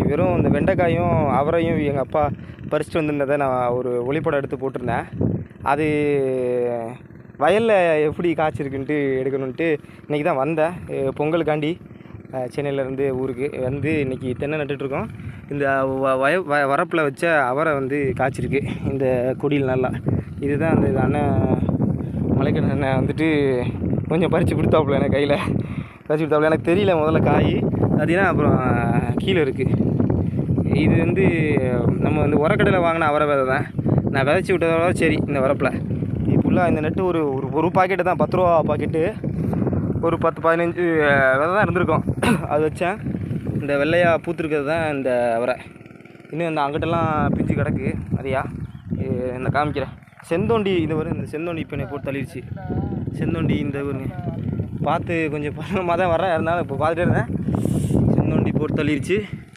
வெறும் இந்த வெண்டைக்காயும் அவரையும் எங்கள் அப்பா பறிச்சுட்டு வந்திருந்ததை நான் ஒரு ஒளிப்படம் எடுத்து போட்டிருந்தேன். அது வயலில் எப்படி காய்ச்சிருக்குன்ட்டு எடுக்கணுன்ட்டு இன்றைக்கி தான் வந்தேன். பொங்கலுக்காண்டி சென்னையிலேருந்து ஊருக்கு வந்து இன்றைக்கி தென்னை நட்டுட்ருக்கோம். இந்த வரப்பில் வச்ச அவரை வந்து காய்ச்சிருக்கு இந்த கொடியில் நல்லா. இதுதான் அந்த அண்ணன் மலைக்கண்ண அண்ணன் வந்துட்டு கொஞ்சம் பறித்து கொடுத்தாப்புல எனக்கு கையில் பறித்து கொடுத்தாப்புல. எனக்கு தெரியல முதல்ல காய் பார்த்தீங்கன்னா, அப்புறம் கீழே இருக்குது. இது வந்து நம்ம வந்து உரக்கடையில் வாங்கின அவரை விதை தான். நான் விதைச்சி விட்டதோட சரி. இந்த வரப்பில் ஃபுல்லாக இந்த நெட்டு ஒரு ஒரு பாக்கெட்டு தான், 10 ரூபா பாக்கெட்டு, ஒரு 10-15 விதை தான் இருந்திருக்கும். அது வச்சேன். இந்த வெள்ளையாக பூத்துருக்கிறது தான் இந்த அவரை. இன்னும் இந்த அங்கிட்டெல்லாம் பிஞ்சு கிடக்கு நிறையா. இந்த காமிக்கிறேன். செந்தோண்டி இது வரும். இந்த செந்தோண்டி இப்போ என்னை போட்டு தள்ளிடுச்சு. செந்தோண்டி இந்த ஊருங்க பார்த்து கொஞ்சம் பழமாக தான் வரேன். இருந்தாலும் இப்போ பார்த்துட்டே இருந்தேன். செந்தோண்டி போட்டு தள்ளிடுச்சு.